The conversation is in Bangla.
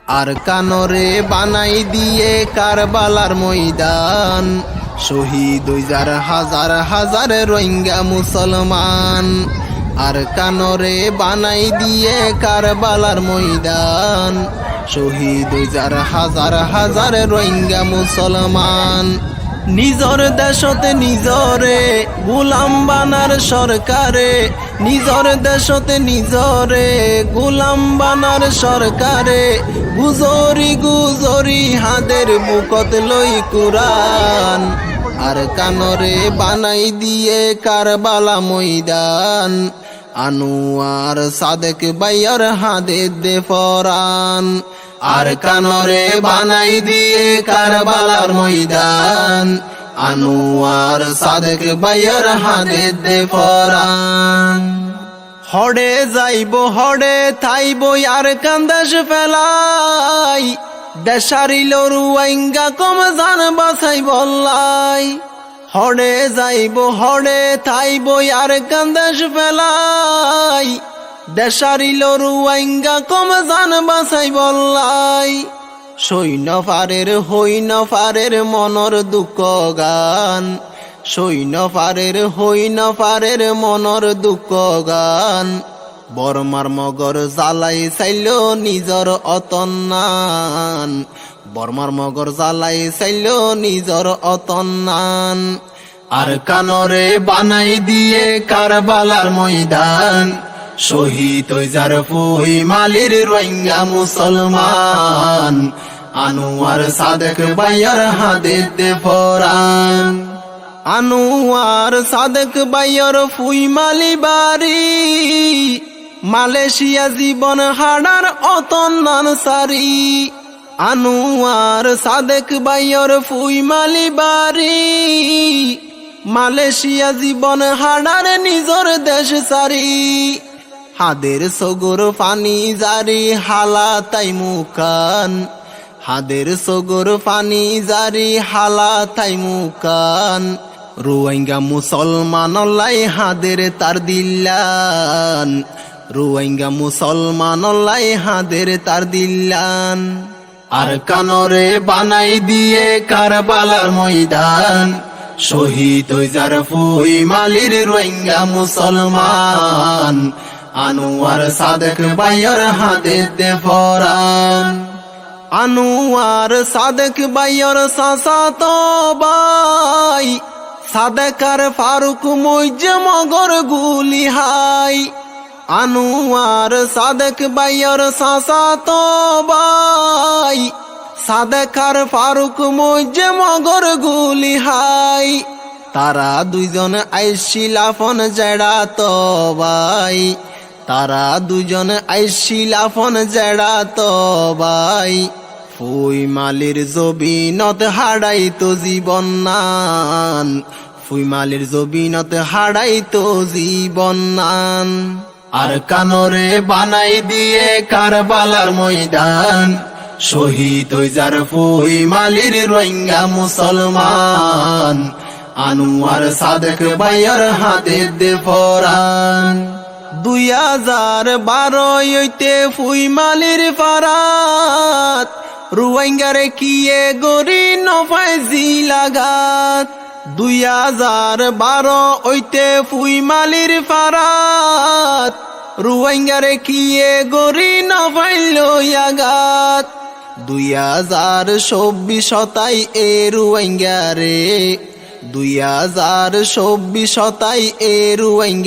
আর কানরে বানাই দিয়ে কারবালার ময়দান, শহীদ হই যার হাজার হাজার রোহিঙ্গা মুসলমান। আর কানরে বানাই দিয়ে কারবালার ময়দান, শহীদ হই যার হাজার হাজার রোহিঙ্গা মুসলমান। নিজর দেশতে নিজরে গোলাম বানার সরকারে, নিজর দেশতে নিজরে গোলাম বানার সরকারে, গুজরি গুজরি হাদের বুকত লই কুরআন। আর কানরে বানাই দিয়ে কারবালা ময়দান, আনোয়ার সাদেক ভাইয়ার হাতে দে ফরান। আর কানরে বানাই দিয়ে কারবালার ময়দান, আনোয়ার সাদেক ভাইয়ার হাতে দে ফরান। হড়ে যাইব হড়ে থাইব আর কান্দাস ফেলাই, দেশারিল রুয়াইঙ্গা কম জান বাছাই বললাই। হড়ে যাইব হড়ে থাইব আর কান্দাস ফেলাই, দেশারিল রুয়াইঙ্গা কম জান বাছাই বললাই। সৈন্য ফারের হইন ফারের মনর দুঃখ গান, সৈন্য ফারের হইন ফারের মনর দুঃখ গান। বর্মার মগর জ্বালাই চাইল নিজর অতন্নান, বর্মার মগর জ্বালাই চাইল নিজর অতন্নান। আর কানরে বানাই দিয়ে কারবালার ময়দান, শহীদ হই যার ফুই মালির রোহিঙ্গা মুসলমান। আনোয়ার সাদেক ভাইয়ার হাতে দে ফরান। আনোয়ার সাদেক ভাইয়ার ফুই মালি বাড়ি, মালয়েশিয়া জীবন হাড়ার অতন্নান সারি। আনোয়ার সাদেক ভাইয়ার ফুই মালি বাড়ি, মালয়েশিয়া জীবন হাড়ার নিজর দেশ সারি। হাদের সগর পানি জারি হালা তাই মুকান, হাদের সগর পানি জারি হালা তাই মুকান। রোহিঙ্গা মুসলমান লাই হাদের তার দিল্লান, রোহিঙ্গা মুসলমান লাই হাদের তার দিল্লান। আর কানরে বানাই দিয়ে কারবালার ময়দান, শহীদ হই যার ফুই মালির রোহিঙ্গা মুসলমান। আনোয়ার সাদেক ভাইয়ার হাতে দে ফরান। আনোয়ার সাদেক ভাইয়ার চাচাতো ভাই, সাদেকার ফারুক মইজে মগর গুলি হাই। আনোয়ার সাদেক ভাইয়ার চাচাতো ভাই, সাদেকার ফারুক মইজে মগর গুলি হাই। তারা দুইজন আইছিল আপন জেড়া তো ভাই, তারা দুজন আইছিল আপন জেড়া তো ভাই। ফুই মালির জবিনত হাড়াই তো জীবন নান, ফুই মালির জবিনত হাড়াই তো জীবন নান। আর কানরে বানাই দিয়ে কারবালার ময়দান, শহীদ হই যার ফুই মালির রোহিঙ্গা মুসলমান। আনোয়ার সাদেক ভাইয়ার হাতে দে ফরান। 2012 হইতে ফুই মালির ফারাত, রোহিঙ্গারে কিয়ে গরি নফায় জিলাগাত। 2012 হইতে ফুই মালির ফারাত, রোহিঙ্গারে কিয়ে গরি নফায় লইয়াগাত। 2024 এ রোহিঙ্গারে, 2024 এ রোহিঙ্গা